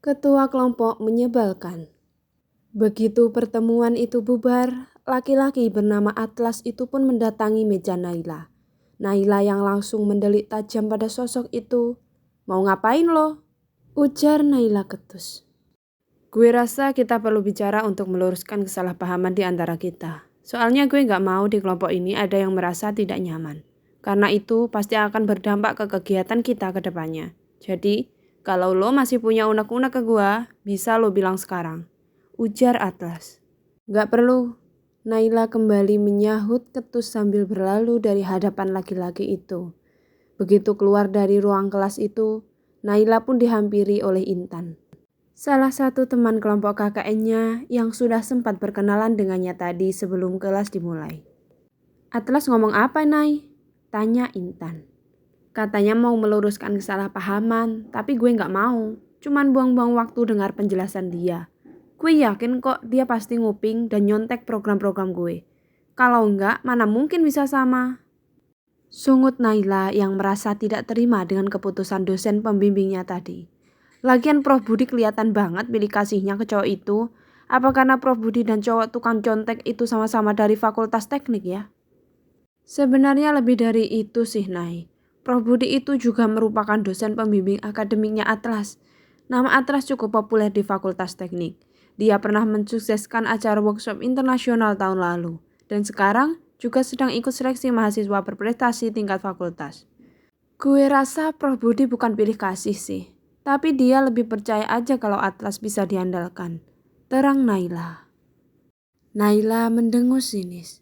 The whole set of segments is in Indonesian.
Ketua kelompok menyebalkan. Begitu pertemuan itu bubar, laki-laki bernama Atlas itu pun mendatangi meja Naila. Naila yang langsung mendelik tajam pada sosok itu. "Mau ngapain lo?" ujar Naila ketus. "Gue rasa kita perlu bicara untuk meluruskan kesalahpahaman di antara kita. Soalnya gue gak mau di kelompok ini ada yang merasa tidak nyaman. Karena itu pasti akan berdampak ke kegiatan kita ke depannya. Jadi, kalau lo masih punya unek-unek ke gue, bisa lo bilang sekarang," ujar Atlas. "Gak perlu." Naila kembali menyahut ketus sambil berlalu dari hadapan laki-laki itu. Begitu keluar dari ruang kelas itu, Naila pun dihampiri oleh Intan, salah satu teman kelompok KKN-nya yang sudah sempat berkenalan dengannya tadi sebelum kelas dimulai. "Atlas ngomong apa, Nay?" tanya Intan. "Katanya mau meluruskan kesalahpahaman, tapi gue gak mau. Cuman buang-buang waktu dengar penjelasan dia. Gue yakin kok dia pasti nguping dan nyontek program-program gue. Kalau enggak, mana mungkin bisa sama?" Sungut Naila yang merasa tidak terima dengan keputusan dosen pembimbingnya tadi. Lagian Prof Budi kelihatan banget pilih kasihnya ke cowok itu. Apa karena Prof Budi dan cowok tukang contek itu sama-sama dari Fakultas Teknik ya? Sebenarnya lebih dari itu sih, Nay. Prof Budi itu juga merupakan dosen pembimbing akademiknya Atlas. Nama Atlas cukup populer di Fakultas Teknik. Dia pernah mensukseskan acara workshop internasional tahun lalu. Dan sekarang juga sedang ikut seleksi mahasiswa berprestasi tingkat fakultas. Gue rasa Prof Budi bukan pilih kasih sih. Tapi dia lebih percaya aja kalau Atlas bisa diandalkan, terang Naila. Naila mendengus sinis.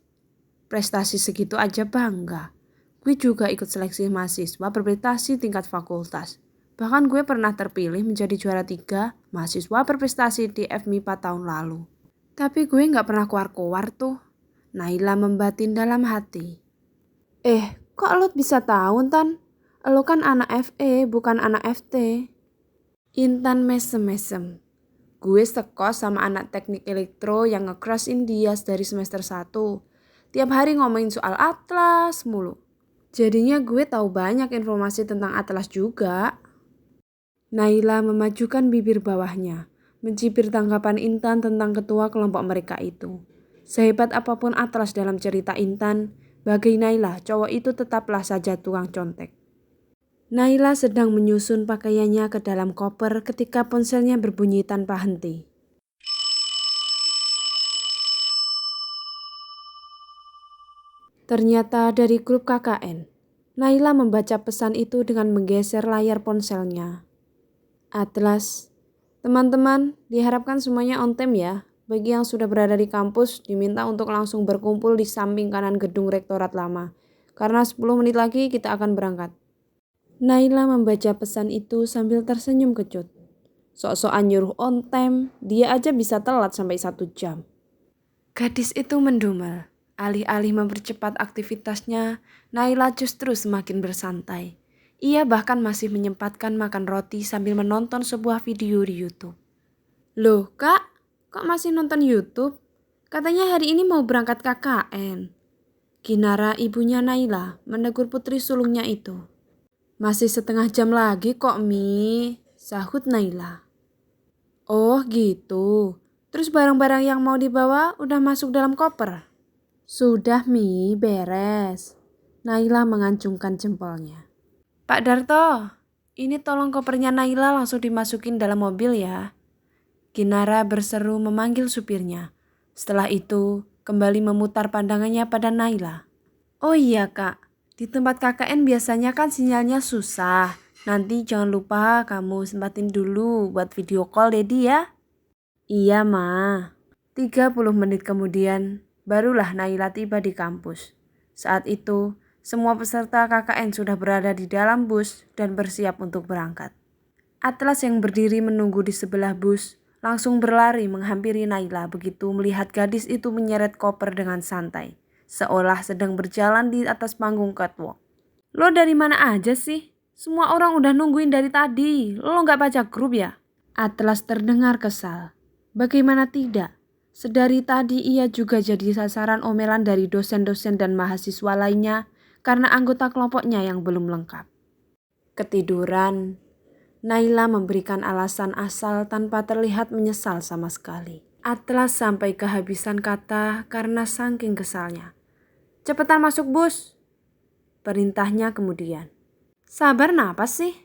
Prestasi segitu aja bangga. Gue juga ikut seleksi mahasiswa berprestasi tingkat fakultas. Bahkan gue pernah terpilih menjadi juara 3 mahasiswa berprestasi di FMIPA tahun lalu. Tapi gue gak pernah keluar-keluar tuh. Naila membatin dalam hati. Kok lo bisa tahu, Tan? Lo kan anak FE bukan anak FT. Intan mesem-mesem. "Gue sekos sama anak teknik elektro yang nge-crushin dia dari semester 1. Tiap hari ngomongin soal Atlas mulu. Jadinya gue tahu banyak informasi tentang Atlas juga." Naila memajukan bibir bawahnya, mencibir tanggapan Intan tentang ketua kelompok mereka itu. Sehebat apapun Atlas dalam cerita Intan, bagi Naila cowok itu tetaplah saja tukang contek. Naila sedang menyusun pakaiannya ke dalam koper ketika ponselnya berbunyi tanpa henti. Ternyata dari grup KKN. Naila membaca pesan itu dengan menggeser layar ponselnya. "Atlas, teman-teman diharapkan semuanya on time ya. Bagi yang sudah berada di kampus diminta untuk langsung berkumpul di samping kanan gedung rektorat lama. Karena 10 menit lagi kita akan berangkat." Naila membaca pesan itu sambil tersenyum kecut. Sok-sokan nyuruh on time, dia aja bisa telat sampai 1 jam. Gadis itu mendumel. Alih-alih mempercepat aktivitasnya, Naila justru semakin bersantai. Ia bahkan masih menyempatkan makan roti sambil menonton sebuah video di YouTube. "Loh kak, kok masih nonton YouTube? Katanya hari ini mau berangkat KKN. Kinara ibunya Naila menegur putri sulungnya itu. "Masih setengah jam lagi kok, Mi," sahut Naila. "Oh gitu. Terus barang-barang yang mau dibawa udah masuk dalam koper?" "Sudah, Mi, beres." Naila mengancungkan jempolnya. "Pak Darto, ini tolong kopernya Naila langsung dimasukin dalam mobil ya." Kinara berseru memanggil supirnya. Setelah itu, kembali memutar pandangannya pada Naila. "Oh iya kak, di tempat KKN biasanya kan sinyalnya susah. Nanti jangan lupa kamu sempatin dulu buat video call Dedi ya." "Iya ma." 30 menit kemudian, barulah Naila tiba di kampus. Saat itu, semua peserta KKN sudah berada di dalam bus dan bersiap untuk berangkat. Atlas yang berdiri menunggu di sebelah bus langsung berlari menghampiri Naila begitu melihat gadis itu menyeret koper dengan santai, seolah sedang berjalan di atas panggung catwalk. "Lo dari mana aja sih? Semua orang udah nungguin dari tadi. Lo gak baca grup ya?" Atlas terdengar kesal. Bagaimana tidak? Sedari tadi ia juga jadi sasaran omelan dari dosen-dosen dan mahasiswa lainnya karena anggota kelompoknya yang belum lengkap. "Ketiduran." Naila memberikan alasan asal tanpa terlihat menyesal sama sekali. Atlas sampai kehabisan kata karena saking kesalnya. "Cepetan masuk bus," perintahnya kemudian. "Sabar napas sih?"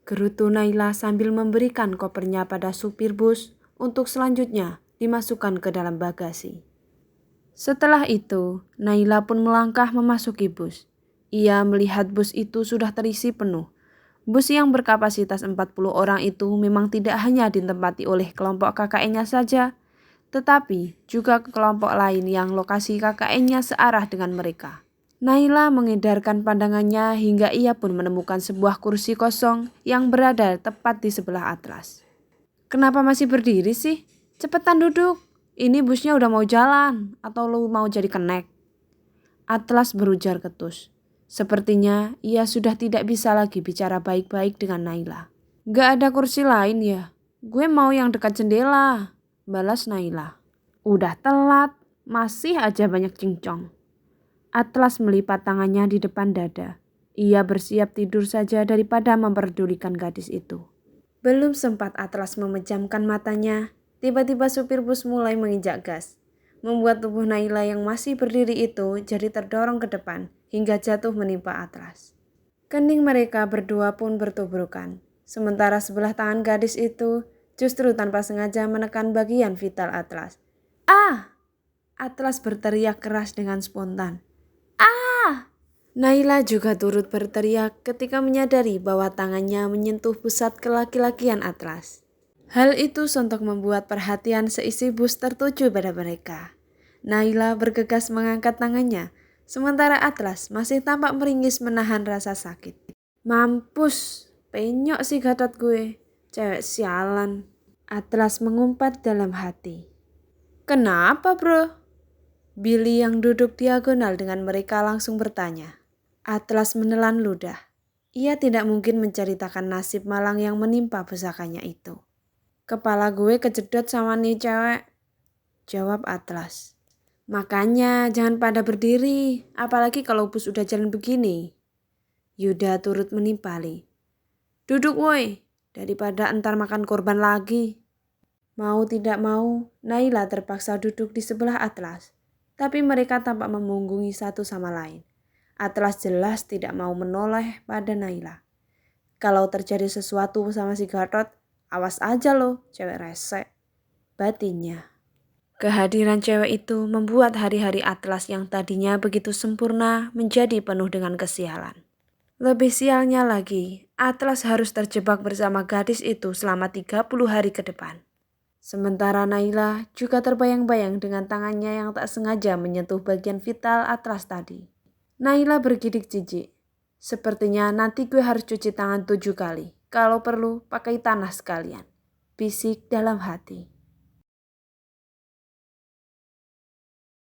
gerutu Naila sambil memberikan kopernya pada supir bus untuk selanjutnya dimasukkan ke dalam bagasi. Setelah itu, Naila pun melangkah memasuki bus. Ia melihat bus itu sudah terisi penuh. Bus yang berkapasitas 40 orang itu memang tidak hanya ditempati oleh kelompok KKN-nya saja, tetapi juga ke kelompok lain yang lokasi KKN-nya searah dengan mereka. Naila mengedarkan pandangannya hingga ia pun menemukan sebuah kursi kosong yang berada tepat di sebelah Atlas. "Kenapa masih berdiri sih? Cepetan duduk. Ini busnya udah mau jalan, atau lu mau jadi kenek?" Atlas berujar ketus. Sepertinya ia sudah tidak bisa lagi bicara baik-baik dengan Naila. "Gak ada kursi lain ya? Gue mau yang dekat jendela," balas Naila. "Udah telat, masih aja banyak cincong." Atlas melipat tangannya di depan dada. Ia bersiap tidur saja daripada memperdulikan gadis itu. Belum sempat Atlas memejamkan matanya, tiba-tiba supir bus mulai menginjak gas, membuat tubuh Naila yang masih berdiri itu jadi terdorong ke depan hingga jatuh menimpa Atlas. Kening mereka berdua pun bertubrukan, sementara sebelah tangan gadis itu justru tanpa sengaja menekan bagian vital Atlas. "Ah!" Atlas berteriak keras dengan spontan. "Ah!" Naila juga turut berteriak ketika menyadari bahwa tangannya menyentuh pusat kelaki-lakian Atlas. Hal itu sontak membuat perhatian seisi bus tertuju pada mereka. Naila bergegas mengangkat tangannya, sementara Atlas masih tampak meringis menahan rasa sakit. "Mampus, penyok sih Gatot gue, cewek sialan." Atlas mengumpat dalam hati. "Kenapa bro?" Billy yang duduk diagonal dengan mereka langsung bertanya. Atlas menelan ludah. Ia tidak mungkin menceritakan nasib malang yang menimpa pusakanya itu. "Kepala gue kejedot sama nih cewek," jawab Atlas. "Makanya jangan pada berdiri, apalagi kalau bus udah jalan begini." Yuda turut menimpali. "Duduk woi, daripada entar makan korban lagi." Mau tidak mau, Naila terpaksa duduk di sebelah Atlas, tapi mereka tampak memunggungi satu sama lain. Atlas jelas tidak mau menoleh pada Naila. "Kalau terjadi sesuatu sama si Gatot, awas aja loh, cewek resek," batinnya. Kehadiran cewek itu membuat hari-hari Atlas yang tadinya begitu sempurna menjadi penuh dengan kesialan. Lebih sialnya lagi, Atlas harus terjebak bersama gadis itu selama 30 hari ke depan. Sementara Naila juga terbayang-bayang dengan tangannya yang tak sengaja menyentuh bagian vital Atlas tadi. Naila bergidik jijik. "Sepertinya nanti gue harus cuci tangan 7 kali. Kalau perlu pakai tanah sekalian," bisik dalam hati.